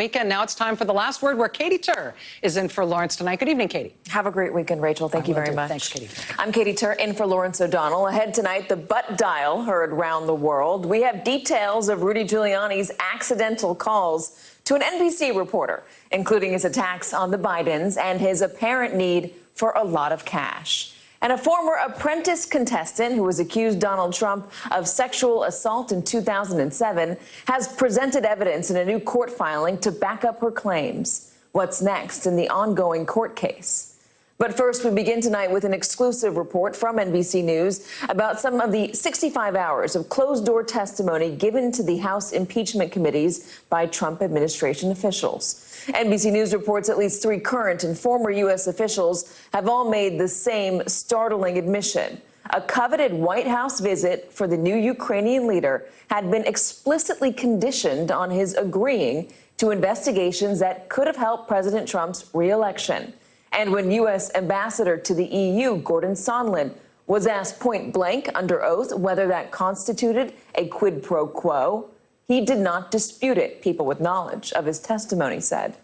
Weekend. Now it's time for the last word, where Katie Tur is in for Lawrence tonight. Good evening, Katie. Have a great weekend, Rachel. Thank you very much. Thanks, Katie. I'm Katie Tur in for Lawrence O'Donnell. Ahead tonight, the butt dial heard around the world. We have details of Rudy Giuliani's accidental calls to an NBC reporter, including his attacks on the Bidens and his apparent need for a lot of cash. And a former Apprentice contestant who was accused Donald Trump of sexual assault in 2007 has presented evidence in a new court filing to back up her claims. What's next in the ongoing court case? But first, we begin tonight with an exclusive report from NBC News about some of the 65 hours of closed-door testimony given to the House impeachment committees by Trump administration officials. NBC News reports at least 3 current and former U.S. officials have all made the same startling admission. A coveted White House visit for the new Ukrainian leader had been explicitly conditioned on his agreeing to investigations that could have helped President Trump's re-election. And when U.S. Ambassador to the EU, Gordon Sondland, was asked point blank under oath whether that constituted a quid pro quo, he did not dispute it, people with knowledge of his testimony said.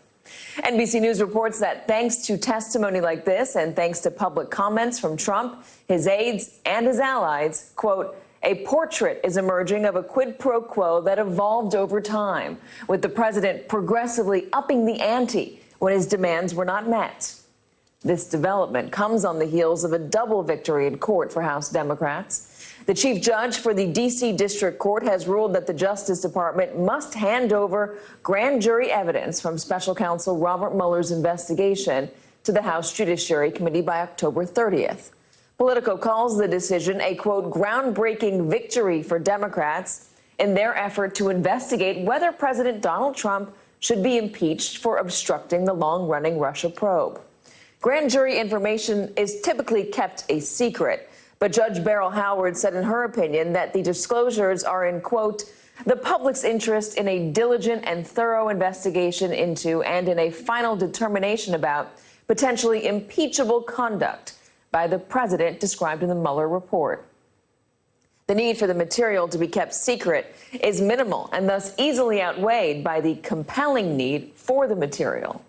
NBC News reports that thanks to testimony like this and thanks to public comments from Trump, his aides, and his allies, quote, a portrait is emerging of a quid pro quo that evolved over time, with the president progressively upping the ante when his demands were not met. This development comes on the heels of a double victory in court for House Democrats. The chief judge for the D.C. District Court has ruled that the Justice Department must hand over grand jury evidence from special counsel Robert Mueller's investigation to the House Judiciary Committee by October 30th. Politico calls the decision a, quote, groundbreaking victory for Democrats in their effort to investigate whether President Donald Trump should be impeached for obstructing the long-running Russia probe. Grand jury information is typically kept a secret, but Judge Beryl Howard said in her opinion that the disclosures are in, quote, the public's interest in a diligent and thorough investigation into and in a final determination about potentially impeachable conduct by the president described in the Mueller report. The need for the material to be kept secret is minimal and thus easily outweighed by the compelling need for the material.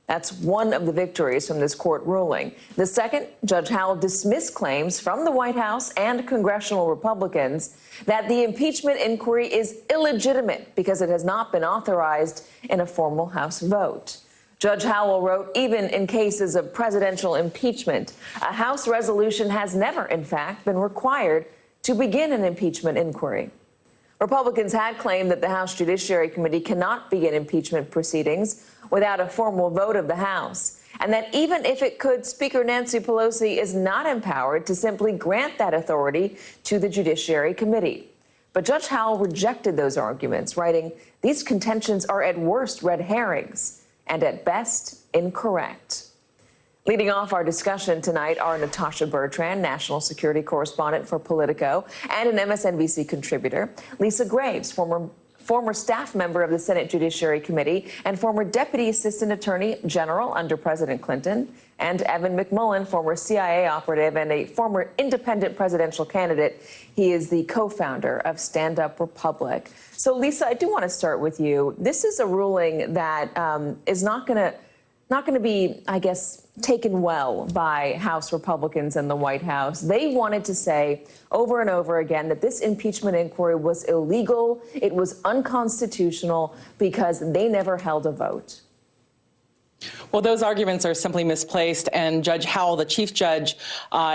That's one of the victories from this court ruling. The second, Judge Howell dismissed claims from the White House and congressional Republicans that the impeachment inquiry is illegitimate because it has not been authorized in a formal House vote. Judge Howell wrote, even in cases of presidential impeachment, a House resolution has never, in fact, been required to begin an impeachment inquiry. Republicans had claimed that the House Judiciary Committee cannot begin impeachment proceedings without a formal vote of the House, and that even if it could, Speaker Nancy Pelosi is not empowered to simply grant that authority to the Judiciary Committee. But Judge Howell rejected those arguments, writing, these contentions are at worst red herrings and at best incorrect. Leading off our discussion tonight are Natasha Bertrand, national security correspondent for Politico and an MSNBC contributor, Lisa Graves, former staff member of the Senate Judiciary Committee and former Deputy Assistant Attorney General under President Clinton, and Evan McMullin, former CIA operative and a former independent presidential candidate. He is the co-founder of Stand Up Republic. So, Lisa, I do want to start with you. This is a ruling that is not going to be, I guess, taken well by House Republicans and the White House. They wanted to say over and over again that this impeachment inquiry was illegal, it was unconstitutional, because they never held a vote. Well, those arguments are simply misplaced, and Judge Howell, the chief judge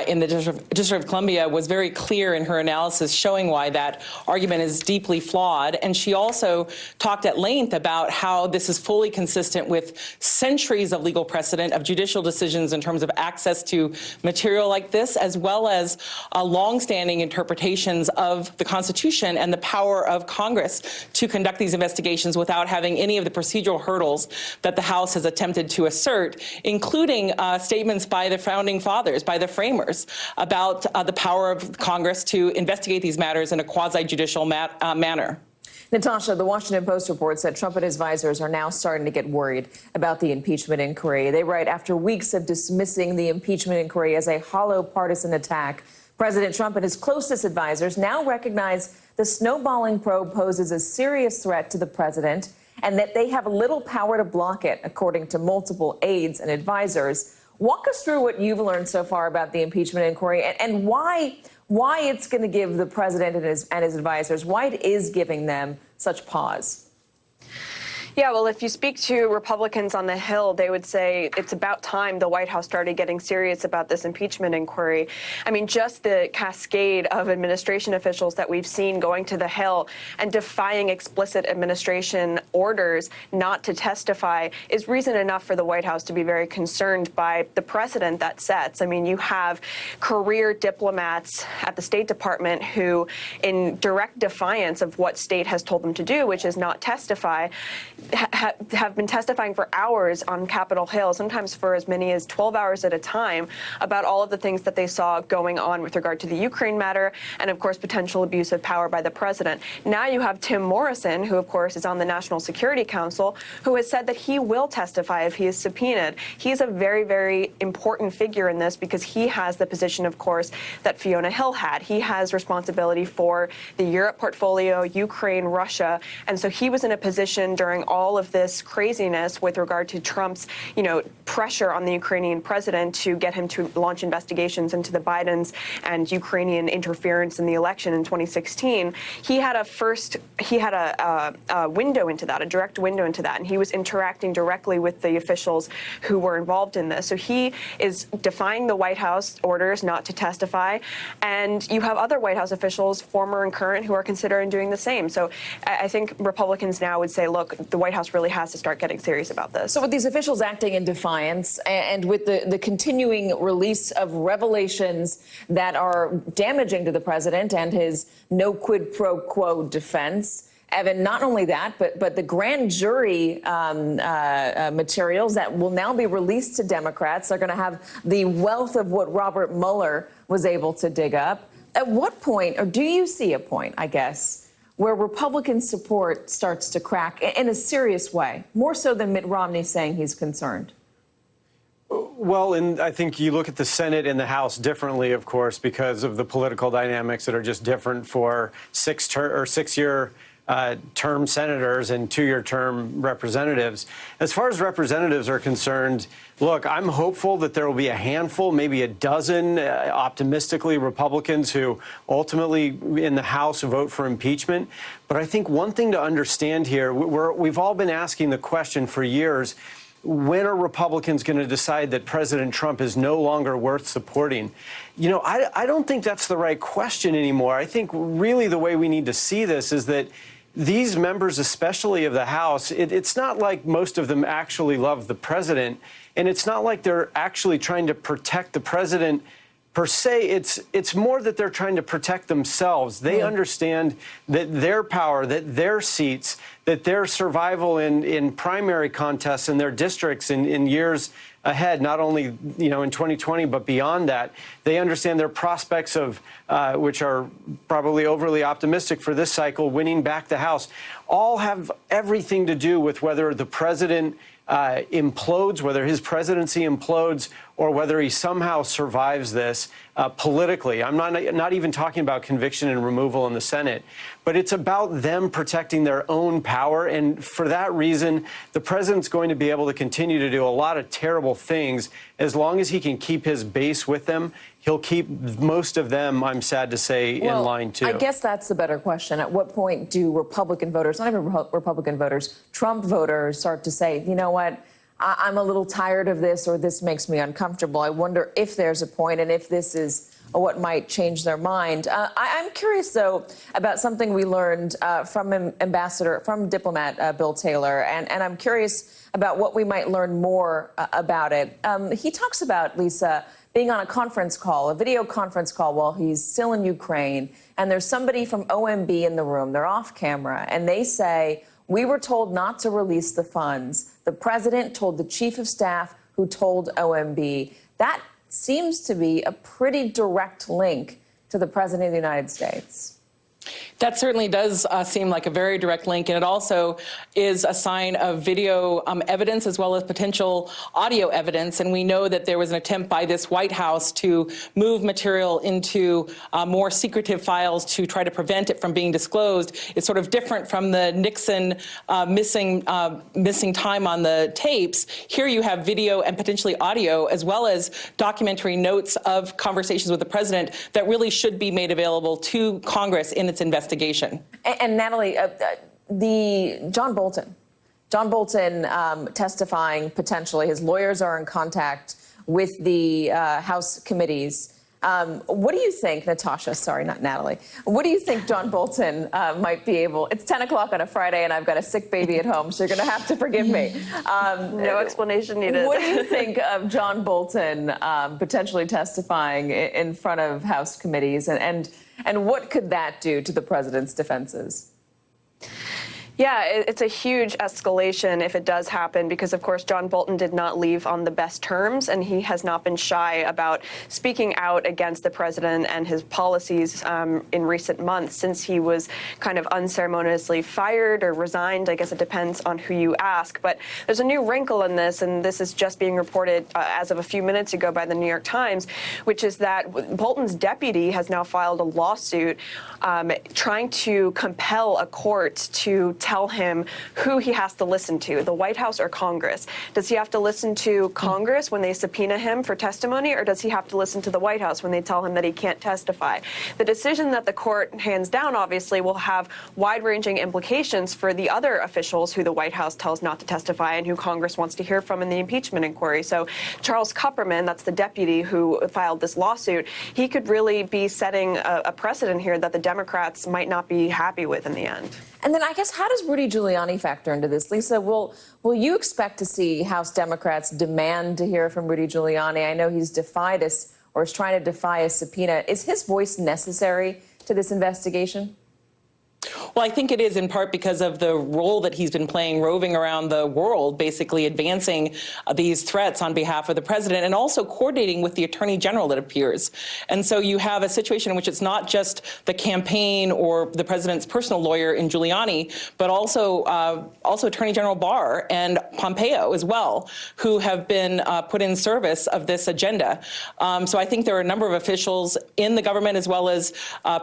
in the District of Columbia, was very clear in her analysis showing why that argument is deeply flawed. And she also talked at length about how this is fully consistent with centuries of legal precedent of judicial decisions in terms of access to material like this, as well as longstanding interpretations of the Constitution and the power of Congress to conduct these investigations without having any of the procedural hurdles that the House has attempted to assert, including statements by the founding fathers, by the framers, about the power of Congress to investigate these matters in a quasi-judicial manner. Natasha, the Washington Post reports that Trump and his advisors are now starting to get worried about the impeachment inquiry. They write, after weeks of dismissing the impeachment inquiry as a hollow partisan attack, President Trump and his closest advisors now recognize the snowballing probe poses a serious threat to the president and that they have little power to block it, according to multiple aides and advisors. Walk us through what you've learned so far about the impeachment inquiry and why it's going to give the president and his advisors, why it is giving them such pause. Yeah, well, if you speak to Republicans on the Hill, they would say it's about time the White House started getting serious about this impeachment inquiry. I mean, just the cascade of administration officials that we've seen going to the Hill and defying explicit administration orders not to testify is reason enough for the White House to be very concerned by the precedent that sets. I mean, you have career diplomats at the State Department who, in direct defiance of what state has told them to do, which is not testify, have been testifying for hours on Capitol Hill, sometimes for as many as 12 hours at a time, about all of the things that they saw going on with regard to the Ukraine matter and, of course, potential abuse of power by the president. Now you have Tim Morrison, who, of course, is on the National Security Council, who has said that he will testify if he is subpoenaed. He's a very, very important figure in this because he has the position, of course, that Fiona Hill had. He has responsibility for the Europe portfolio, Ukraine, Russia, and so he was in a position during all of this craziness with regard to Trump's, pressure on the Ukrainian president to get him to launch investigations into the Bidens and Ukrainian interference in the election in 2016. He had a window into that, a direct window into that, and he was interacting directly with the officials who were involved in this. So he is defying the White House orders not to testify, and you have other White House officials, former and current, who are considering doing the same. So I think Republicans now would say, look, the White House really has to start getting serious about this. So with these officials acting in defiance and with the continuing release of revelations that are damaging to the president and his no quid pro quo defense, Evan, not only that, but the grand jury materials that will now be released to Democrats are going to have the wealth of what Robert Mueller was able to dig up. At what point, or do you see a point, I guess, where Republican support starts to crack in a serious way, more so than Mitt Romney saying he's concerned? Well, and I think you look at the Senate and the House differently, of course, because of the political dynamics that are just different for six-year term senators and two-year term representatives. As far as representatives are concerned, look, I'm hopeful that there will be a handful, maybe a dozen, optimistically, Republicans who ultimately in the House vote for impeachment. But I think one thing to understand here, we've all been asking the question for years, when are Republicans going to decide that President Trump is no longer worth supporting? I don't think that's the right question anymore. I think really the way we need to see this is that these members, especially of the House, it's not like most of them actually love the president, and it's not like they're actually trying to protect the president per se. It's more that they're trying to protect themselves. They understand that their power, that their seats, that their survival in primary contests in their districts in years ahead, not only in 2020 but beyond that, they understand their prospects of which are probably overly optimistic for this cycle, winning back the House, all have everything to do with whether the president implodes, whether his presidency implodes, or whether he somehow survives this politically. I'm not even talking about conviction and removal in the Senate, but it's about them protecting their own power. And for that reason, the president's going to be able to continue to do a lot of terrible things as long as he can keep his base with them. He'll keep most of them, I'm sad to say, in line, too. I guess that's the better question. At what point do Republican voters, not even Republican voters, Trump voters start to say, you know what, I'm a little tired of this, or this makes me uncomfortable? I wonder if there's a point and if this is what might change their mind. I'm curious, though, about something we learned from diplomat Bill Taylor, and I'm curious about what we might learn more about it. He talks about, Lisa, being on a conference call, a video conference call while he's still in Ukraine, and there's somebody from OMB in the room. They're off camera, and they say, we were told not to release the funds. The president told the chief of staff who told OMB. That seems to be a pretty direct link to the president of the United States. That certainly does seem like a very direct link, and it also is a sign of video evidence as well as potential audio evidence. And we know that there was an attempt by this White House to move material into more secretive files to try to prevent it from being disclosed. It's sort of different from the Nixon missing time on the tapes. Here you have video and potentially audio, as well as documentary notes of conversations with the president that really should be made available to Congress in its investigation. And Natalie, John Bolton testifying potentially, his lawyers are in contact with the House committees. What do you think, Natasha, sorry, not Natalie, what do you think John Bolton might be able, it's 10 o'clock on a Friday and I've got a sick baby at home, so you're going to have to forgive me. No explanation needed. What do you think of John Bolton potentially testifying in front of House committees, and what could that do to the president's defenses? Yeah, it's a huge escalation if it does happen, because, of course, John Bolton did not leave on the best terms, and he has not been shy about speaking out against the president and his policies in recent months, since he was kind of unceremoniously fired or resigned. I guess it depends on who you ask. But there's a new wrinkle in this, and this is just being reported as of a few minutes ago by the New York Times, which is that Bolton's deputy has now filed a lawsuit trying to compel a court to tell him who he has to listen to, the White House or Congress. Does he have to listen to Congress when they subpoena him for testimony, or does he have to listen to the White House when they tell him that he can't testify? The decision that the court hands down, obviously, will have wide-ranging implications for the other officials who the White House tells not to testify and who Congress wants to hear from in the impeachment inquiry. So Charles Kupperman, that's the deputy who filed this lawsuit, he could really be setting a precedent here that the Democrats might not be happy with in the end. And then I guess, how does Rudy Giuliani factor into this? Lisa, will you expect to see House Democrats demand to hear from Rudy Giuliani? I know he's defied us, or is trying to defy a subpoena. Is his voice necessary to this investigation? Well, I think it is in part because of the role that he's been playing, roving around the world, basically advancing these threats on behalf of the president, and also coordinating with the attorney general, it appears. And so you have a situation in which it's not just the campaign or the president's personal lawyer in Giuliani, but also Attorney General Barr and Pompeo as well, who have been put in service of this agenda. So I think there are a number of officials in the government, as well as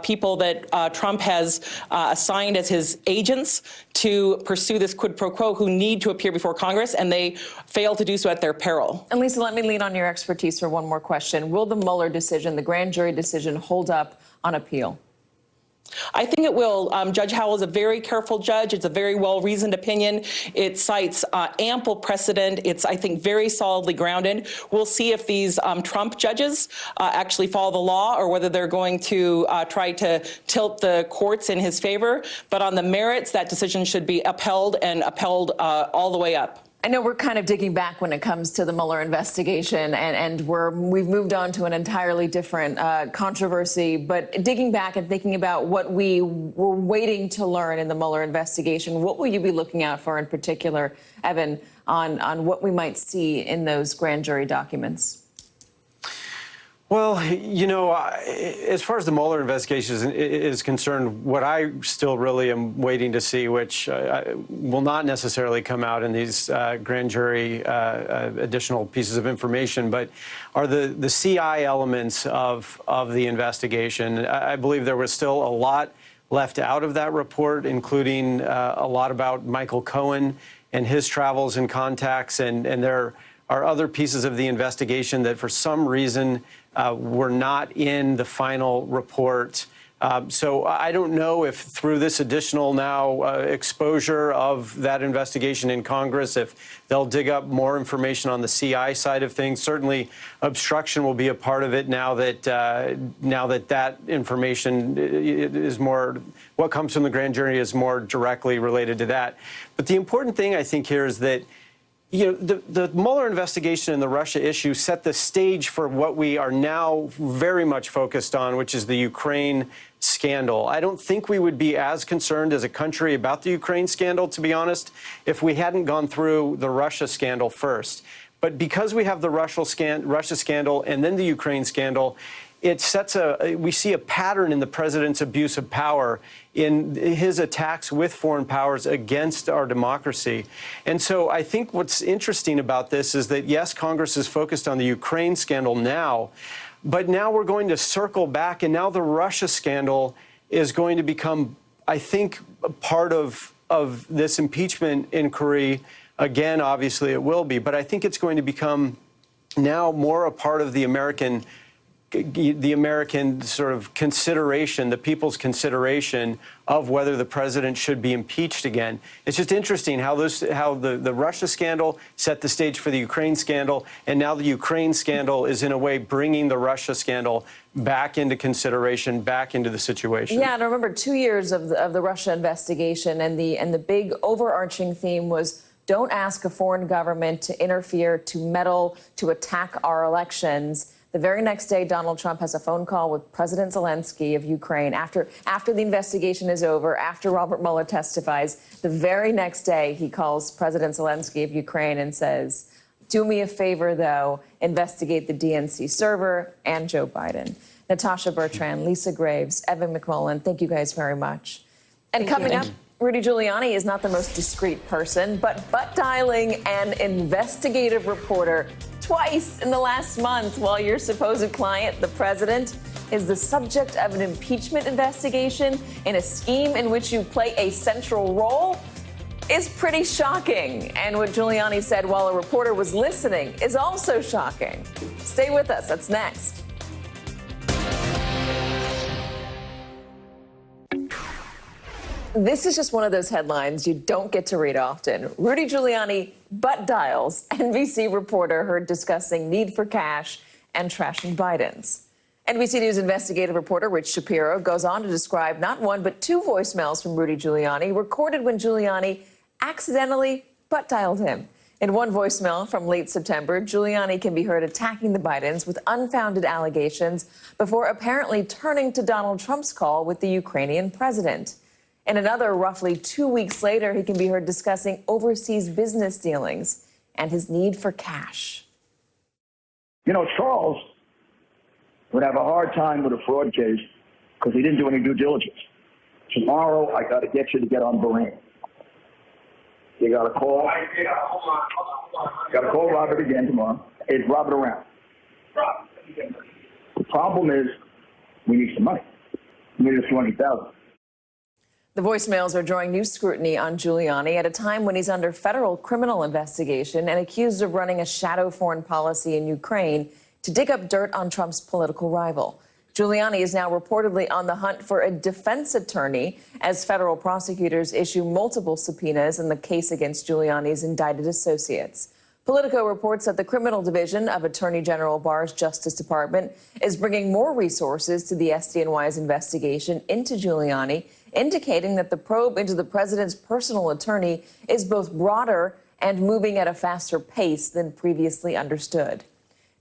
people that Trump has assigned as his agents to pursue this quid pro quo, who need to appear before Congress, and they fail to do so at their peril. And Lisa, let me lean on your expertise for one more question. Will the Mueller decision, the grand jury decision, hold up on appeal? I think it will. Judge Howell is a very careful judge. It's a very well-reasoned opinion. It cites ample precedent. It's, I think, very solidly grounded. We'll see if these Trump judges actually follow the law, or whether they're going to try to tilt the courts in his favor. But on the merits, that decision should be upheld, and upheld all the way up. I know we're kind of digging back when it comes to the Mueller investigation, and we've moved on to an entirely different controversy. But digging back and thinking about what we were waiting to learn in the Mueller investigation, what will you be looking out for in particular, Evan, on what we might see in those grand jury documents? Well, you know, as far as the Mueller investigation is concerned, what I still really am waiting to see, which will not necessarily come out in these grand jury additional pieces of information, but are the CI elements of the investigation. I believe there was still a lot left out of that report, including a lot about Michael Cohen and his travels and contacts, and there are other pieces of the investigation that for some reason were not in the final report. So I don't know if through this additional now exposure of that investigation in Congress, if they'll dig up more information on the CI side of things. Certainly obstruction will be a part of it now that that information is more, what comes from the grand jury is more directly related to that. But the important thing I think here is that, you know, the Mueller investigation and the Russia issue set the stage for what we are now very much focused on, which is the Ukraine scandal. I don't think we would be as concerned as a country about the Ukraine scandal, to be honest, if we hadn't gone through the Russia scandal first. But because we have the Russia scandal and then the Ukraine scandal, we see a pattern in the president's abuse of power in his attacks with foreign powers against our democracy. And so I think what's interesting about this is that, yes, Congress is focused on the Ukraine scandal now, but now we're going to circle back, and now the Russia scandal is going to become, I think, a part of this impeachment inquiry. Again, obviously it will be, but I think it's going to become now more a part of the American sort of consideration, the people's consideration of whether the president should be impeached again. It's just interesting how the Russia scandal set the stage for the Ukraine scandal, and now the Ukraine scandal is in a way bringing the Russia scandal back into consideration, back into the situation. Yeah, and I remember 2 years of the Russia investigation, and the big overarching theme was, don't ask a foreign government to interfere, to meddle, to attack our elections. The very next day, Donald Trump has a phone call with President Zelensky of Ukraine after the investigation is over, after Robert Mueller testifies. The very next day, he calls President Zelensky of Ukraine and says, do me a favor, though, investigate the DNC server and Joe Biden. Natasha Bertrand, Lisa Graves, Evan McMullen, thank you guys very much. And coming up, Rudy Giuliani is not the most discreet person, but butt-dialing an investigative reporter twice in the last month while your supposed client, the president, is the subject of an impeachment investigation in a scheme in which you play a central role is pretty shocking. And what Giuliani said while a reporter was listening is also shocking. Stay with us. That's next. This is just one of those headlines you don't get to read often. Rudy Giuliani butt dials NBC reporter heard discussing need for cash and trashing Biden's. NBC News investigative reporter Rich Shapiro goes on to describe not one but two voicemails from Rudy Giuliani recorded when Giuliani accidentally butt dialed him. In one voicemail from late September, Giuliani can be heard attacking the Bidens with unfounded allegations before apparently turning to Donald Trump's call with the Ukrainian president. In another, roughly 2 weeks later, he can be heard discussing overseas business dealings and his need for cash. You know, Charles would have a hard time with a fraud case because he didn't do any due diligence. Tomorrow, I got to get you to get on Bahrain. You got to call. Got to call Robert again tomorrow. Is Robert around? The problem is, we need some money. We need $200,000. The voicemails are drawing new scrutiny on Giuliani at a time when he's under federal criminal investigation and accused of running a shadow foreign policy in Ukraine to dig up dirt on Trump's political rival. Giuliani is now reportedly on the hunt for a defense attorney as federal prosecutors issue multiple subpoenas in the case against Giuliani's indicted associates. Politico reports that the criminal division of Attorney General Barr's Justice Department is bringing more resources to the SDNY's investigation into Giuliani, indicating that the probe into the president's personal attorney is both broader and moving at a faster pace than previously understood.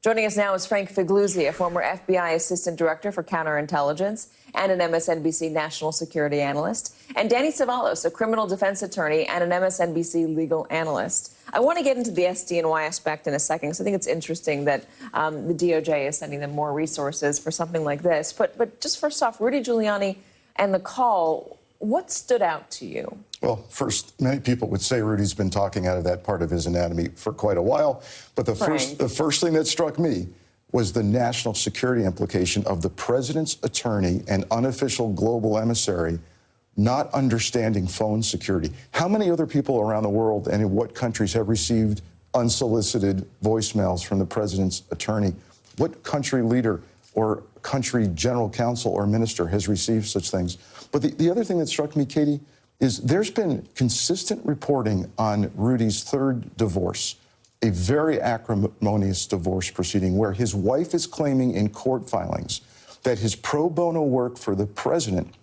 Joining us now is Frank Figliuzzi, a former FBI Assistant Director for Counterintelligence and an MSNBC National Security Analyst, and Danny Cevallos, a criminal defense attorney and an MSNBC legal analyst. I want to get into the SDNY aspect in a second, because I think it's interesting that the DOJ is sending them more resources for something like this. But just first off, Rudy Giuliani and the call, what stood out to you? Well, first, many people would say Rudy's been talking out of that part of his anatomy for quite a while. But the first thing that struck me was the national security implication of the president's attorney and unofficial global emissary not understanding phone security. How many other people around the world and in what countries have received unsolicited voicemails from the president's attorney? What country leader or country general counsel or minister has received such things? But the other thing that struck me, Katie, is there's been consistent reporting on Rudy's third divorce, a very acrimonious divorce proceeding where his wife is claiming in court filings that his pro bono work for the president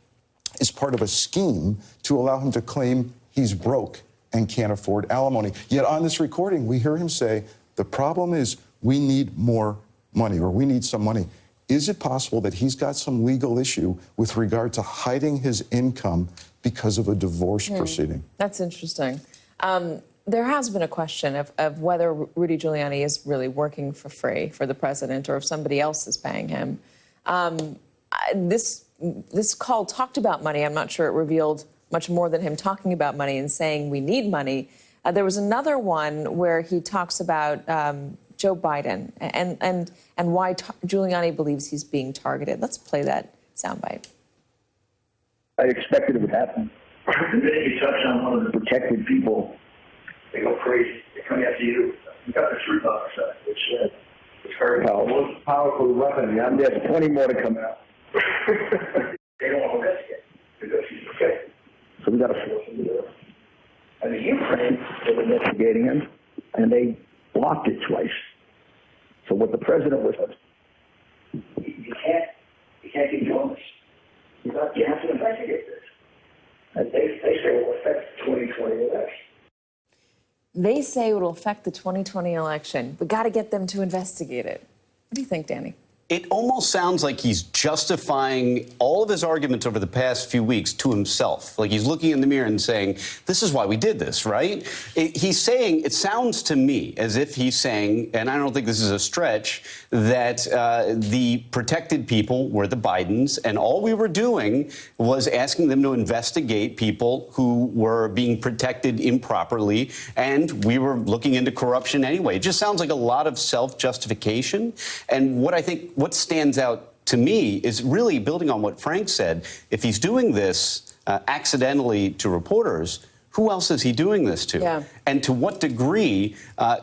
is part of a scheme to allow him to claim he's broke and can't afford alimony. Yet on this recording, we hear him say, the problem is we need more money, or we need some money. Is it possible that he's got some legal issue with regard to hiding his income because of a divorce proceeding? That's interesting. There has been a question of whether Rudy Giuliani is really working for free for the president or if somebody else is paying him. This call talked about money. I'm not sure it revealed much more than him talking about money and saying we need money. There was another one where he talks about Joe Biden and why Giuliani believes he's being targeted. Let's play that soundbite. I expected it would happen. The minute you touch on one of the protected people, they go crazy. They come after you. You got the truth on our side, which is very powerful. Most powerful weapon. Yeah, there's plenty more to come out. They don't want to investigate because he's protected. So we got to force him to do it. And the Ukraine, they were investigating him, and they blocked it twice. So what the president was, you can't keep doing this. You have to investigate this. And they say it will affect the 2020 election. They say it will affect the 2020 election. We got to get them to investigate it. What do you think, Danny? It almost sounds like he's justifying all of his arguments over the past few weeks to himself. Like he's looking in the mirror and saying, this is why we did this, right? He's saying, it sounds to me as if he's saying, and I don't think this is a stretch, that the protected people were the Bidens, and all we were doing was asking them to investigate people who were being protected improperly, and we were looking into corruption anyway. It just sounds like a lot of self-justification. And what stands out to me is really building on what Frank said. If he's doing this accidentally to reporters, who else is he doing this to? Yeah. And to what degree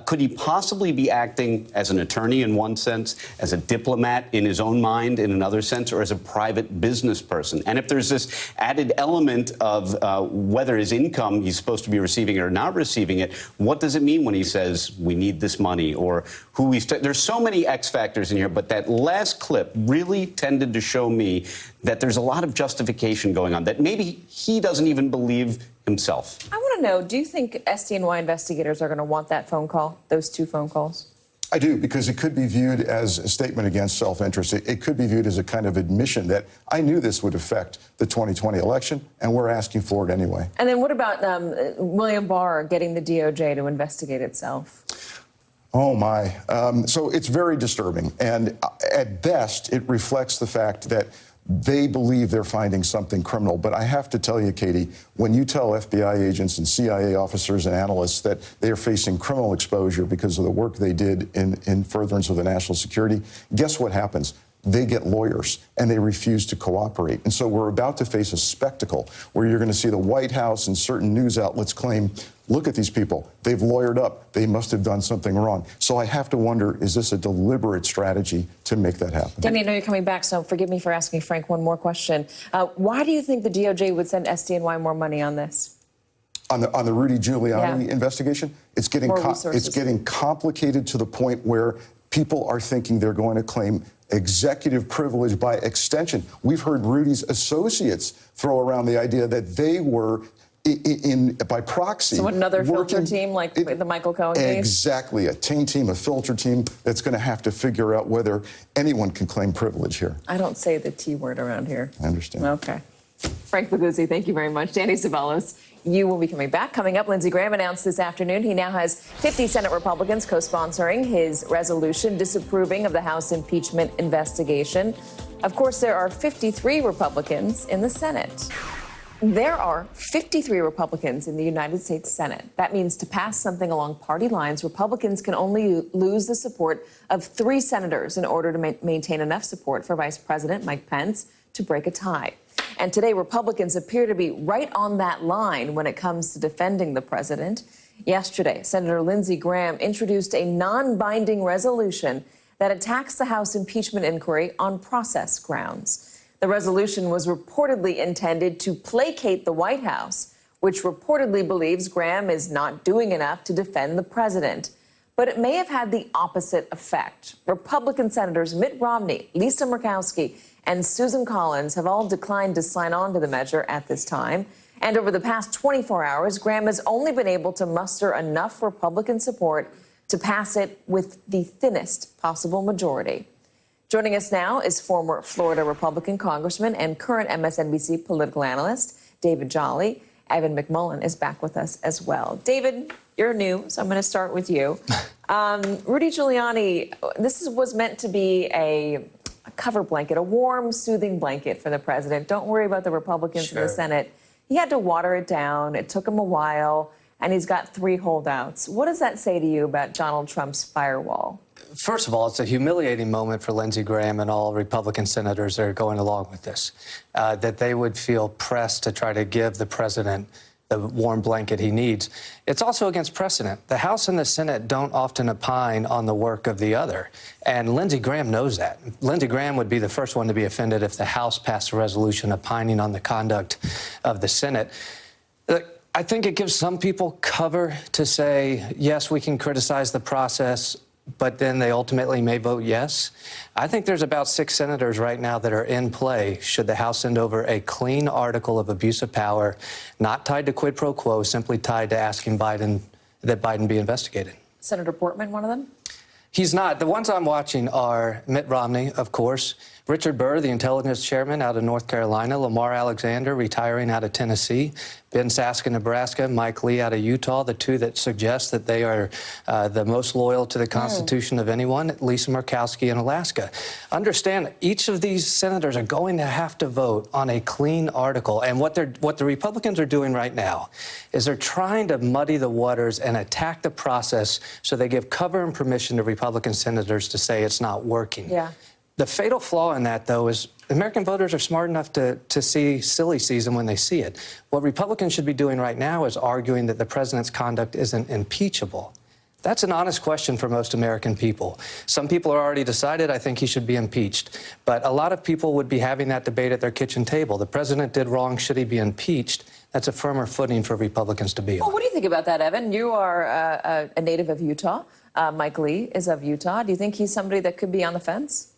could he possibly be acting as an attorney in one sense, as a diplomat in his own mind in another sense, or as a private business person? And if there's this added element of whether his income he's supposed to be receiving it or not receiving it, what does it mean when he says we need this money, or who he's... There's so many X factors in here, but that last clip really tended to show me that there's a lot of justification going on that maybe he doesn't even believe himself. I want to know, do you think SDNY investigators are going to want that phone call, those two phone calls? I do, because it could be viewed as a statement against self-interest. It could be viewed as a kind of admission that I knew this would affect the 2020 election, and we're asking for it anyway. And then what about William Barr getting the DOJ to investigate itself? Oh, my. So it's very disturbing. And at best, it reflects the fact that they believe they're finding something criminal. But I have to tell you, Katie, when you tell FBI agents and CIA officers and analysts that they are facing criminal exposure because of the work they did in furtherance of the national security, guess what happens? They get lawyers, and they refuse to cooperate. And so we're about to face a spectacle where you're going to see the White House and certain news outlets claim, look at these people. They've lawyered up. They must have done something wrong. So I have to wonder, is this a deliberate strategy to make that happen? Danny, I know you're coming back, so forgive me for asking Frank one more question. Why do you think the DOJ would send SDNY more money on this? On the Rudy Giuliani investigation, it's getting complicated to the point where people are thinking they're going to claim executive privilege by extension. We've heard Rudy's associates throw around the idea that they were by proxy. So another filter team like the Michael Cohen case? Exactly, a team, a filter team that's going to have to figure out whether anyone can claim privilege here. I don't say the T word around here. I understand. Okay. Frank Figliuzzi, thank you very much. Danny Ceballos, you will be coming back. Coming up, Lindsey Graham announced this afternoon he now has 50 Senate Republicans co-sponsoring his resolution disapproving of the House impeachment investigation. Of course, there are 53 Republicans in the Senate. There are 53 Republicans in the United States Senate. That means to pass something along party lines, Republicans can only lose the support of 3 senators in order to maintain enough support for Vice President Mike Pence to break a tie. And today, Republicans appear to be right on that line when it comes to defending the president. Yesterday, Senator Lindsey Graham introduced a non-binding resolution that attacks the House impeachment inquiry on process grounds. The resolution was reportedly intended to placate the White House, which reportedly believes Graham is not doing enough to defend the president. But it may have had the opposite effect. Republican Senators Mitt Romney, Lisa Murkowski, and Susan Collins have all declined to sign on to the measure at this time. And over the past 24 hours, Graham has only been able to muster enough Republican support to pass it with the thinnest possible majority. Joining us now is former Florida Republican Congressman and current MSNBC political analyst David Jolly. Evan McMullin is back with us as well. David, you're new, so I'm going to start with you. Rudy Giuliani, this was meant to be a cover blanket, a warm, soothing blanket for the president. Don't worry about the Republicans in the Senate. He had to water it down. It took him a while, and he's got 3 holdouts. What does that say to you about Donald Trump's firewall? First of all, it's a humiliating moment for Lindsey Graham and all Republican senators that are going along with this, that they would feel pressed to try to give the president the warm blanket he needs. It's also against precedent. The House and the Senate don't often opine on the work of the other, and Lindsey Graham knows that. Lindsey Graham would be the first one to be offended if the House passed a resolution opining on the conduct of the Senate. I think it gives some people cover to say, yes, we can criticize the process, but then they ultimately may vote yes. I think there's about 6 senators right now that are in play should the House send over a clean article of abuse of power, not tied to quid pro quo, simply tied to asking Biden that Biden be investigated. Senator Portman, one of them? He's not. The ones I'm watching are Mitt Romney, of course, Richard Burr, the intelligence chairman out of North Carolina, Lamar Alexander, retiring out of Tennessee, Ben Saske, Nebraska, Mike Lee out of Utah, the 2 that suggest that they are the most loyal to the Constitution of anyone, Lisa Murkowski in Alaska. Understand, each of these senators are going to have to vote on a clean article. And what the Republicans are doing right now is they're trying to muddy the waters and attack the process so they give cover and permission to Republican senators to say it's not working. Yeah. The fatal flaw in that, though, is American voters are smart enough to see silly season when they see it. What Republicans should be doing right now is arguing that the president's conduct isn't impeachable. That's an honest question for most American people. Some people are already decided, I think he should be impeached. But a lot of people would be having that debate at their kitchen table. The president did wrong. Should he be impeached? That's a firmer footing for Republicans to be on. Well, what do you think about that, Evan? You are a native of Utah. Mike Lee is of Utah. Do you think he's somebody that could be on the fence?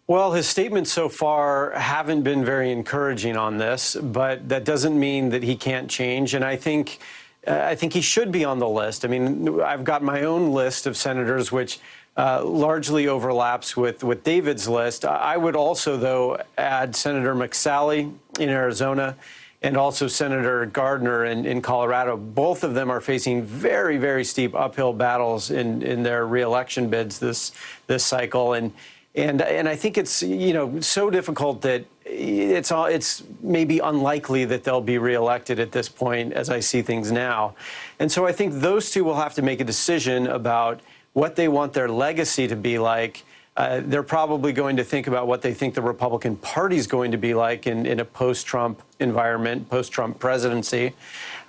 Well, his statements so far haven't been very encouraging on this, but that doesn't mean that he can't change. And I think he should be on the list. I mean, I've got my own list of senators, which largely overlaps with David's list. I would also, though, add Senator McSally in Arizona and also Senator Gardner in Colorado. Both of them are facing very, very steep uphill battles in their reelection bids this cycle. And I think it's, so difficult that it's maybe unlikely that they'll be reelected at this point as I see things now. And so I think those 2 will have to make a decision about what they want their legacy to be like. They're probably going to think about what they think the Republican Party is going to be like in a post-Trump environment, post-Trump presidency.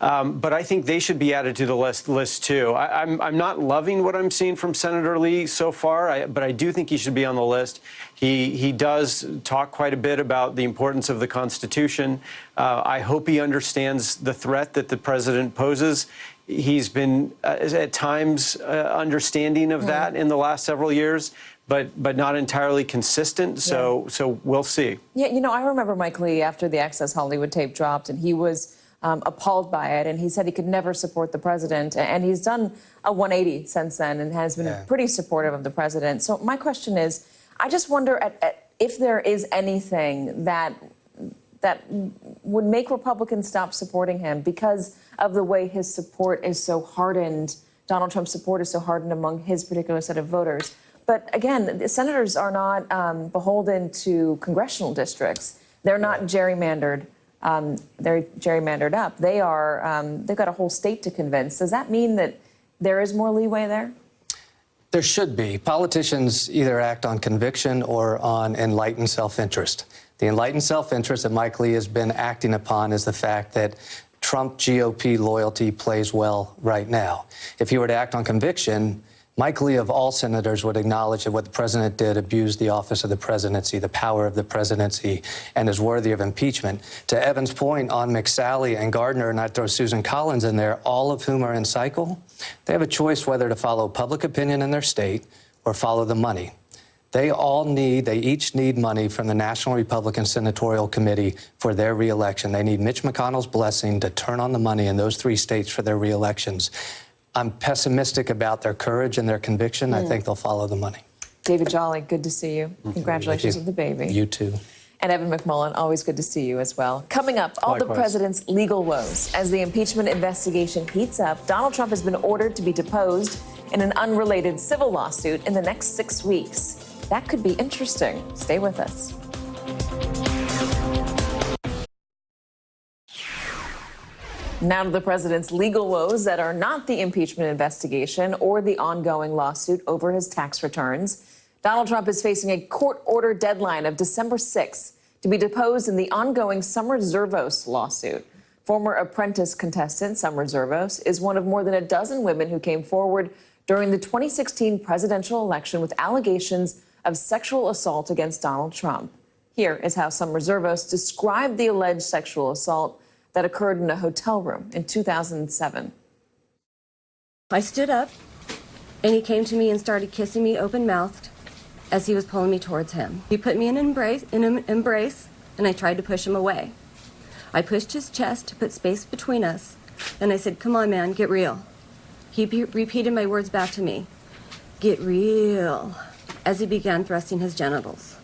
But I think they should be added to the list too. I'm not loving what I'm seeing from Senator Lee so far, but I do think he should be on the list. He does talk quite a bit about the importance of the Constitution. I hope he understands the threat that the president poses. He's been at times understanding of that in the last several years, but not entirely consistent. So we'll see. Yeah, I remember Mike Lee after the Access Hollywood tape dropped, and he was appalled by it, and he said he could never support the president. And he's done a 180 since then and has been pretty supportive of the president. So my question is, I just wonder if there is anything that would make Republicans stop supporting him because of the way his support is so hardened. Donald Trump's support is so hardened among his particular set of voters. But again, the senators are not beholden to congressional districts. They're not gerrymandered. They're gerrymandered up. They are. They've got a whole state to convince. Does that mean that there is more leeway there? There should be. Politicians either act on conviction or on enlightened self-interest. The enlightened self-interest that Mike Lee has been acting upon is the fact that Trump GOP loyalty plays well right now. If he were to act on conviction, Mike Lee, of all senators, would acknowledge that what the president did abused the office of the presidency, the power of the presidency, and is worthy of impeachment. To Evan's point on McSally and Gardner, and I'd throw Susan Collins in there, all of whom are in cycle, they have a choice whether to follow public opinion in their state or follow the money. They each need money from the National Republican Senatorial Committee for their reelection. They need Mitch McConnell's blessing to turn on the money in those 3 states for their reelections. I'm pessimistic about their courage and their conviction. I think they'll follow the money. David Jolly, good to see you. Congratulations on the baby. You too. And Evan McMullen, always good to see you as well. Coming up, all the president's legal woes. As the impeachment investigation heats up, Donald Trump has been ordered to be deposed in an unrelated civil lawsuit in the next 6 weeks. That could be interesting. Stay with us. Now to the president's legal woes that are not the impeachment investigation or the ongoing lawsuit over his tax returns. Donald Trump is facing a court-ordered deadline of December 6th to be deposed in the ongoing Summer Zervos lawsuit. Former Apprentice contestant Summer Zervos is one of more than a dozen women who came forward during the 2016 presidential election with allegations of sexual assault against Donald Trump. Here is how Summer Zervos described the alleged sexual assault that occurred in a hotel room in 2007. I stood up, and he came to me and started kissing me open-mouthed as he was pulling me towards him. He put me in an embrace, and I tried to push him away. I pushed his chest to put space between us, and I said, "Come on, man, get real." He repeated my words back to me, "Get real," as he began thrusting his genitals.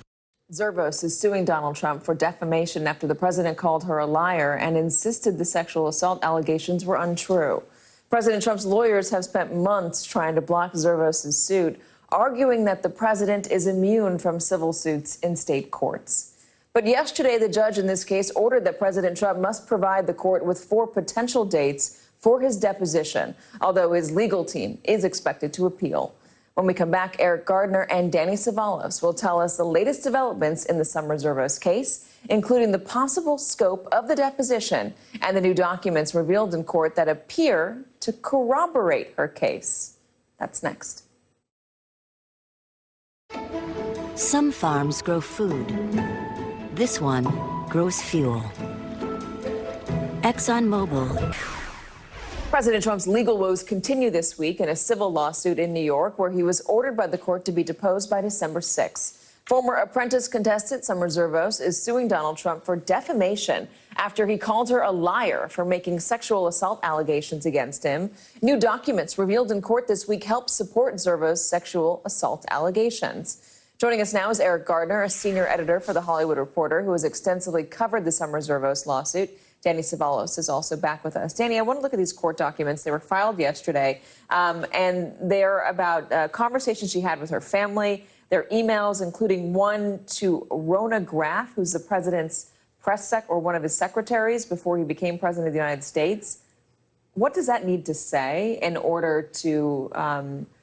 Zervos is suing Donald Trump for defamation after the president called her a liar and insisted the sexual assault allegations were untrue. President Trump's lawyers have spent months trying to block Zervos' suit, arguing that the president is immune from civil suits in state courts. But yesterday, the judge in this case ordered that President Trump must provide the court with 4 potential dates for his deposition, although his legal team is expected to appeal. When we come back, Eric Gardner and Danny Savalos will tell us the latest developments in the Summer Zervos case, including the possible scope of the deposition and the new documents revealed in court that appear to corroborate her case. That's next. Some farms grow food. This one grows fuel. ExxonMobil. President Trump's legal woes continue this week in a civil lawsuit in New York, where he was ordered by the court to be deposed by December 6th. Former Apprentice contestant Summer Zervos is suing Donald Trump for defamation after he called her a liar for making sexual assault allegations against him. New documents revealed in court this week help support Zervos' sexual assault allegations. Joining us now is Eric Gardner, a senior editor for The Hollywood Reporter, who has extensively covered the Summer Zervos lawsuit. Danny Savalos is also back with us. Danny, I want to look at these court documents. They were filed yesterday, and they're about conversations she had with her family. They're emails, including one to Rona Graff, who's the president's or one of his secretaries before he became president of the United States. What does that need to say in order to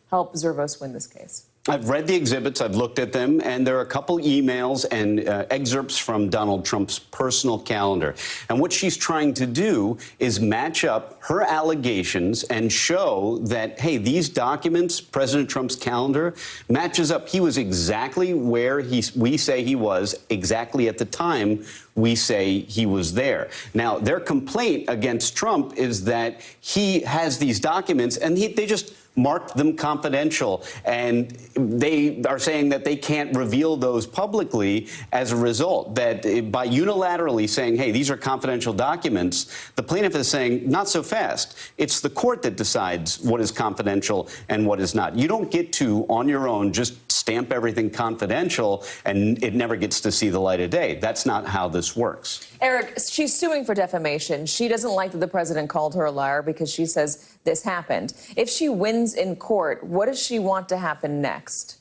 help Zervos win this case? I've read the exhibits, I've looked at them, and there are a couple emails and excerpts from Donald Trump's personal calendar. And what she's trying to do is match up her allegations and show that, hey, these documents, President Trump's calendar, matches up. He was exactly where we say he was, exactly at the time we say he was there. Now, their complaint against Trump is that he has these documents and they just marked them confidential, and they are saying that they can't reveal those publicly as a result, that by unilaterally saying, hey, these are confidential documents, the plaintiff is saying, not so fast. It's the court that decides what is confidential and what is not. You don't get to, on your own, just stamp everything confidential and it never gets to see the light of day. That's not how this works. Eric, she's suing for defamation. She doesn't like that the president called her a liar because she says this happened. If she wins in court, what does she want to happen next?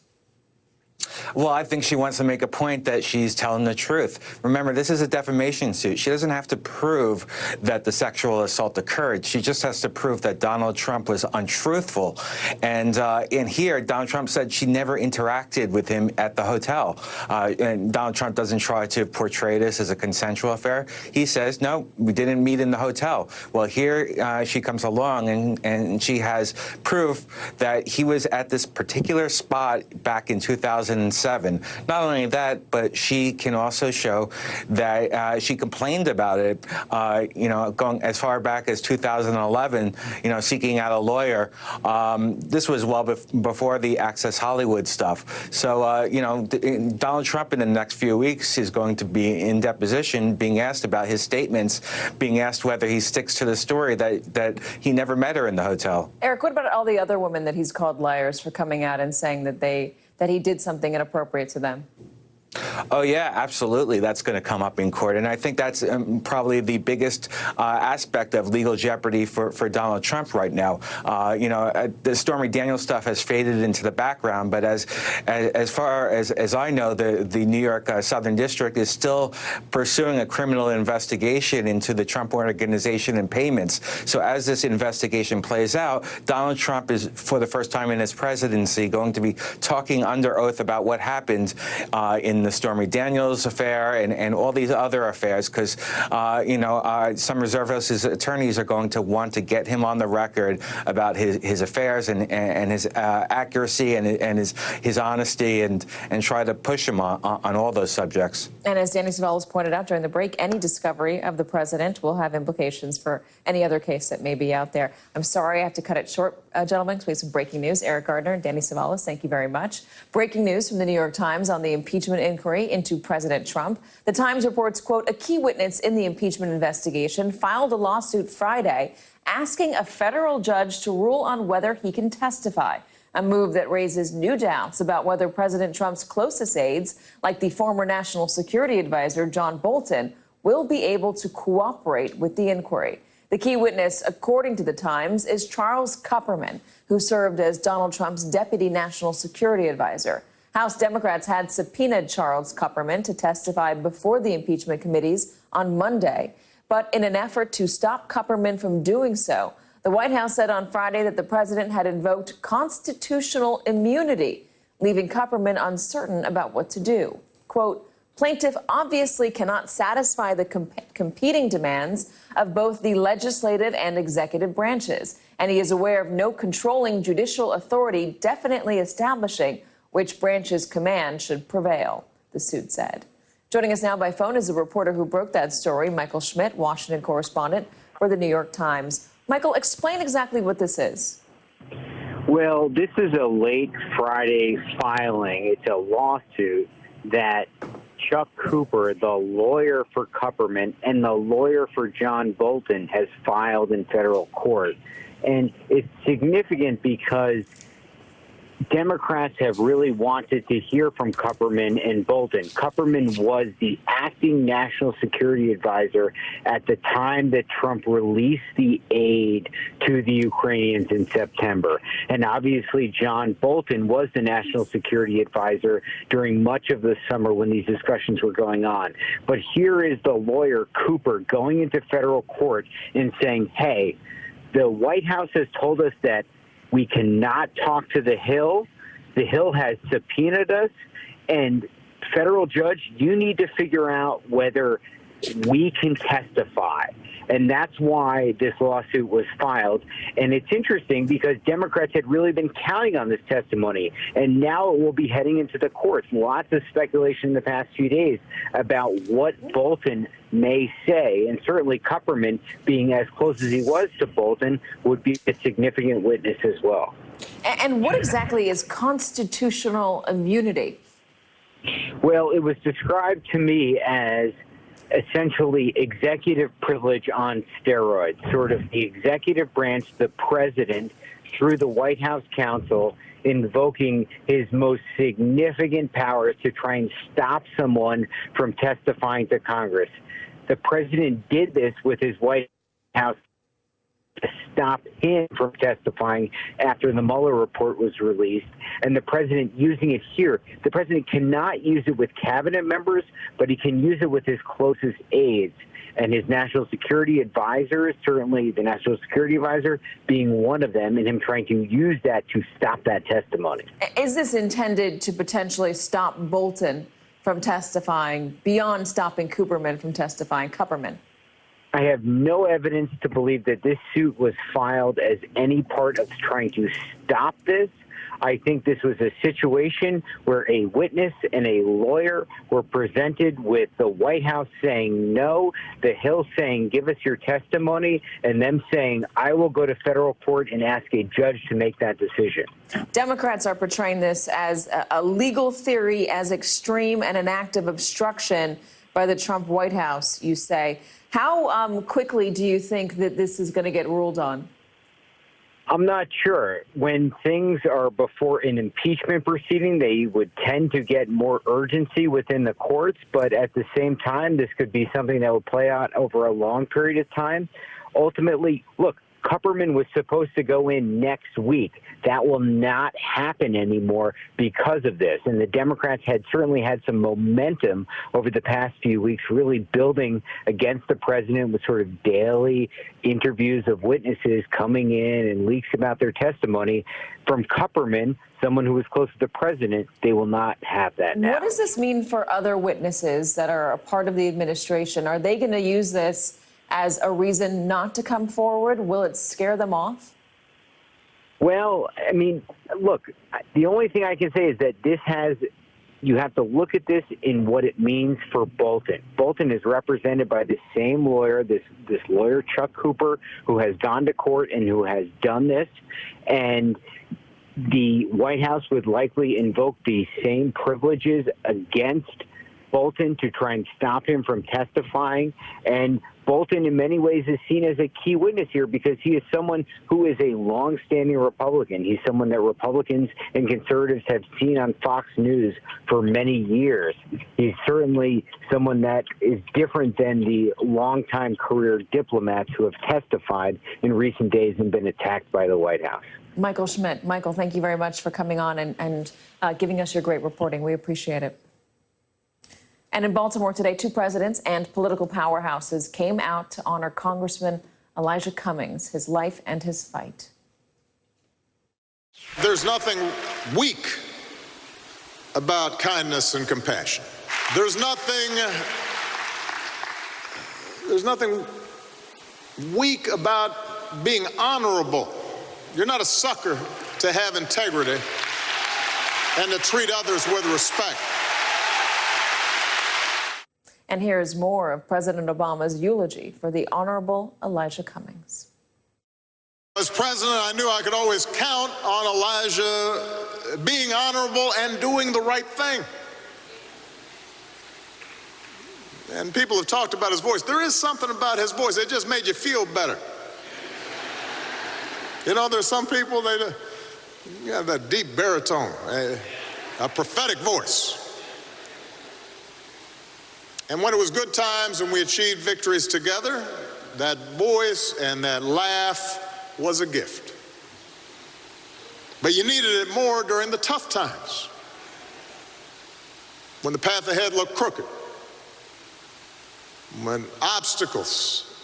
Well, I think she wants to make a point that she's telling the truth. Remember, this is a defamation suit. She doesn't have to prove that the sexual assault occurred. She just has to prove that Donald Trump was untruthful. And in here, Donald Trump said she never interacted with him at the hotel. And Donald Trump doesn't try to portray this as a consensual affair. He says, no, we didn't meet in the hotel. Well, here she comes along and she has proof that he was at this particular spot back in 2007. Not only that, but she can also show that she complained about it, going as far back as 2011, seeking out a lawyer. This was well before the Access Hollywood stuff. So, Donald Trump in the next few weeks is going to be in deposition, being asked about his statements, being asked whether he sticks to the story that he never met her in the hotel. Eric, what about all the other women that he's called liars for coming out and saying that he did something inappropriate to them? Oh, yeah, absolutely. That's going to come up in court. And I think that's probably the biggest aspect of legal jeopardy for Donald Trump right now. The Stormy Daniels stuff has faded into the background, but as far as I know, the New York Southern District is still pursuing a criminal investigation into the Trump Organization and payments. So as this investigation plays out, Donald Trump is, for the first time in his presidency, going to be talking under oath about what happened in the Stormy Daniels affair and all these other affairs, because, some reserve his attorneys are going to want to get him on the record about his affairs and his accuracy and his honesty and try to push him on all those subjects. And as Danny Savalas pointed out during the break, any discovery of the president will have implications for any other case that may be out there. I'm sorry I have to cut it short, gentlemen, because we have some breaking news. Eric Gardner and Danny Savalas, thank you very much. Breaking news from the New York Times on the impeachment inquiry into President Trump. The Times reports, quote, a key witness in the impeachment investigation filed a lawsuit Friday asking a federal judge to rule on whether he can testify. A move that raises new doubts about whether President Trump's closest aides, like the former National Security Advisor John Bolton, will be able to cooperate with the inquiry. The key witness, according to the Times, is Charles Kupperman, who served as Donald Trump's deputy national security advisor. House Democrats had subpoenaed Charles Kupperman to testify before the impeachment committees on Monday. But in an effort to stop Kupperman from doing so, the White House said on Friday that the president had invoked constitutional immunity, leaving Kupperman uncertain about what to do. Quote, plaintiff obviously cannot satisfy the competing demands of both the legislative and executive branches, and he is aware of no controlling judicial authority definitely establishing which branch's command should prevail, the suit said. Joining us now by phone is a reporter who broke that story, Michael Schmidt, Washington correspondent for the New York Times. Michael, explain exactly what this is. Well, this is a late Friday filing. It's a lawsuit that Chuck Cooper, the lawyer for Kupperman and the lawyer for John Bolton, has filed in federal court. And it's significant because Democrats have really wanted to hear from Kupperman and Bolton. Kupperman was the acting national security advisor at the time that Trump released the aid to the Ukrainians in September. And obviously, John Bolton was the national security advisor during much of the summer when these discussions were going on. But here is the lawyer, Cooper, going into federal court and saying, hey, the White House has told us that we cannot talk to the Hill. The Hill has subpoenaed us. And federal judge, you need to figure out whether we can testify. And that's why this lawsuit was filed. And it's interesting because Democrats had really been counting on this testimony. And now it will be heading into the courts. Lots of speculation in the past few days about what Bolton may say. And certainly Kupperman, being as close as he was to Bolton, would be a significant witness as well. And what exactly is constitutional immunity? Well, it was described to me as essentially executive privilege on steroids, sort of the executive branch, the president, through the White House counsel, invoking his most significant powers to try and stop someone from testifying to Congress. The president did this with his White House to stop him from testifying after the Mueller report was released, and the president using it here. The president cannot use it with cabinet members, but he can use it with his closest aides. And his national security advisor, certainly the national security advisor, being one of them, and him trying to use that to stop that testimony. Is this intended to potentially stop Bolton from testifying beyond stopping Kupperman from testifying? Kupperman? I have no evidence to believe that this suit was filed as any part of trying to stop this. I think this was a situation where a witness and a lawyer were presented with the White House saying no, the Hill saying give us your testimony, and them saying I will go to federal court and ask a judge to make that decision. Democrats are portraying this as a legal theory, as extreme and an act of obstruction by the Trump White House, you say. How quickly do you think that this is going to get ruled on? I'm not sure. When things are before an impeachment proceeding, they would tend to get more urgency within the courts. But at the same time, this could be something that will play out over a long period of time. Ultimately, look, Kupperman was supposed to go in next week. That will not happen anymore because of this. And the Democrats had certainly had some momentum over the past few weeks, really building against the president with sort of daily interviews of witnesses coming in and leaks about their testimony. From Kupperman, someone who was close to the president, they will not have that now. What does this mean for other witnesses that are a part of the administration? Are they going to use this as a reason not to come forward? Will it scare them off? Well, I mean, look, the only thing I can say is that you have to look at this in what it means for Bolton. Bolton is represented by the same lawyer, this lawyer, Chuck Cooper, who has gone to court and who has done this. And the White House would likely invoke the same privileges against Bolton to try and stop him from testifying. And Bolton, in many ways, is seen as a key witness here because he is someone who is a longstanding Republican. He's someone that Republicans and conservatives have seen on Fox News for many years. He's certainly someone that is different than the longtime career diplomats who have testified in recent days and been attacked by the White House. Michael Schmidt. Michael, thank you very much for coming on and giving us your great reporting. We appreciate it. And in Baltimore today, two presidents and political powerhouses came out to honor Congressman Elijah Cummings, his life and his fight. There's nothing weak about kindness and compassion. There's nothing weak about being honorable. You're not a sucker to have integrity and to treat others with respect. And here's more of President Obama's eulogy for the Honorable Elijah Cummings. As president, I knew I could always count on Elijah being honorable and doing the right thing. And people have talked about his voice. There is something about his voice that just made you feel better. You know, there's some people, they have that deep baritone, a prophetic voice. And when it was good times and we achieved victories together, that voice and that laugh was a gift. But you needed it more during the tough times, when the path ahead looked crooked, when obstacles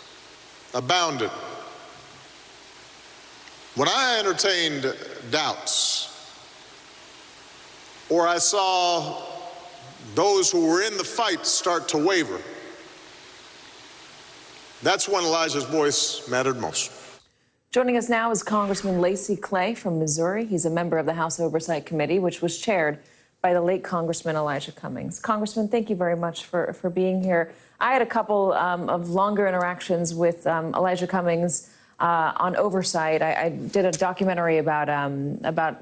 abounded, when I entertained doubts, or I saw those who were in the fight start to waver. That's when Elijah's voice mattered most. Joining us now is Congressman Lacy Clay from Missouri. He's a member of the House Oversight Committee, which was chaired by the late Congressman Elijah Cummings. Congressman, thank you very much for being here. I had a couple of longer interactions with Elijah Cummings on oversight. I did a documentary about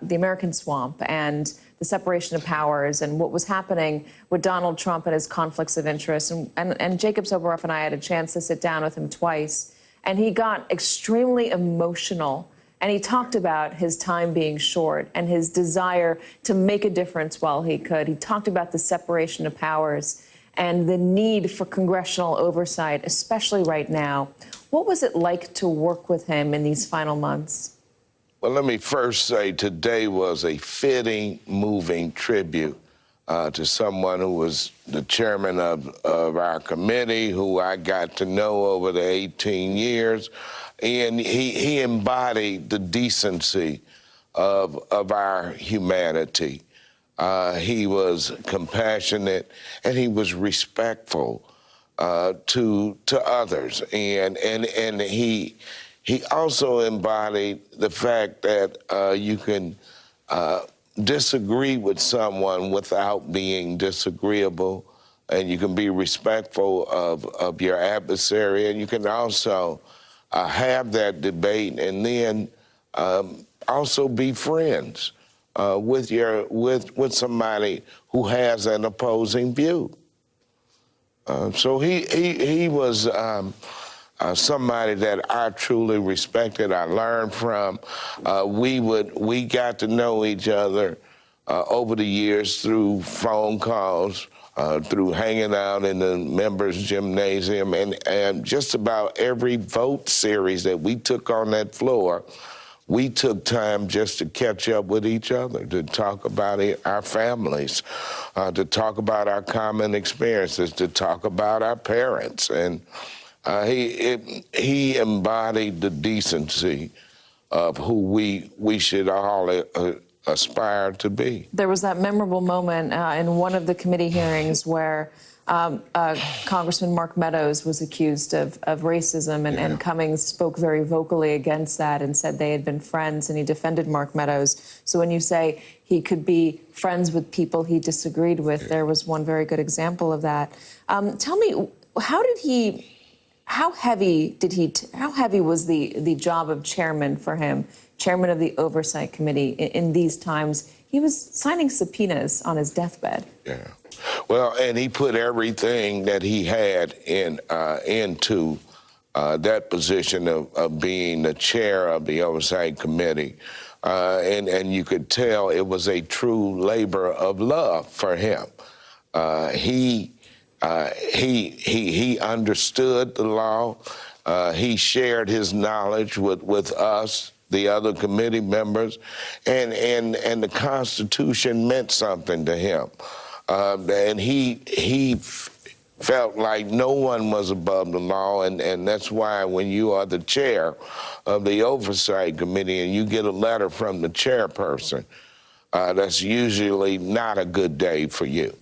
the American swamp and the separation of powers and what was happening with Donald Trump and his conflicts of interest. And Jacob Soboroff and I had a chance to sit down with him twice. And he got extremely emotional. And he talked about his time being short and his desire to make a difference while he could. He talked about the separation of powers and the need for congressional oversight, especially right now. What was it like to work with him in these final months? Well, let me first say today was a fitting, moving tribute to someone who was the chairman of our committee, who I got to know over the 18 years. And he embodied the decency of our humanity. He was compassionate and he was respectful to others. And he also embodied the fact that you can disagree with someone without being disagreeable, and you can be respectful of your adversary, and you can also have that debate and then also be friends with somebody who has an opposing view. So he was somebody that I truly respected, I learned from. We got to know each other over the years through phone calls, through hanging out in the members' gymnasium, and just about every vote series that we took on that floor, we took time just to catch up with each other, to talk about our families, to talk about our common experiences, to talk about our parents. And he embodied the decency of who we should all aspire to be. There was that memorable moment in one of the committee hearings where Congressman Mark Meadows was accused of racism, and Cummings spoke very vocally against that and said they had been friends, and he defended Mark Meadows. So when you say he could be friends with people he disagreed with, there was one very good example of that. Tell me, how heavy was the job of chairman for him, chairman of the Oversight Committee in these times? He was signing subpoenas on his deathbed. Yeah. Well, and he put everything that he had into that position of being the chair of the Oversight Committee. And you could tell it was a true labor of love for him. He understood the law. He shared his knowledge with us, the other committee members, and the Constitution meant something to him. And he felt like no one was above the law, and that's why when you are the chair of the Oversight Committee and you get a letter from the chairperson, that's usually not a good day for you.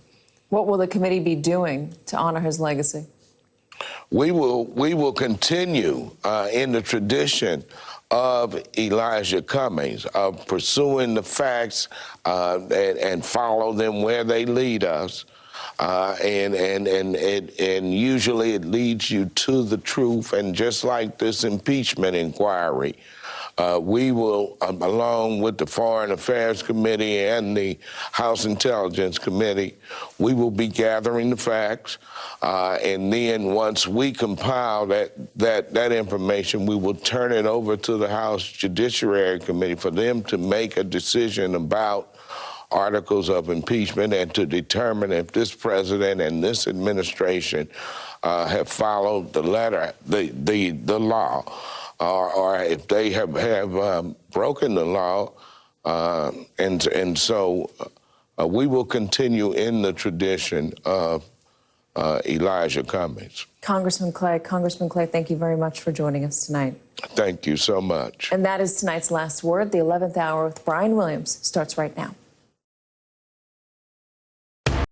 What will the committee be doing to honor his legacy? We will continue in the tradition of Elijah Cummings, of pursuing the facts and follow them where they lead us. And usually it leads you to the truth. And just like this impeachment inquiry, we will, along with the Foreign Affairs Committee and the House Intelligence Committee, we will be gathering the facts. And then once we compile that information, we will turn it over to the House Judiciary Committee for them to make a decision about articles of impeachment and to determine if this president and this administration have followed the letter, the law. Or if they have broken the law, and so we will continue in the tradition of Elijah Cummings. Congressman Clay, thank you very much for joining us tonight. Thank you so much. And that is tonight's Last Word. The 11th hour with Brian Williams starts right now.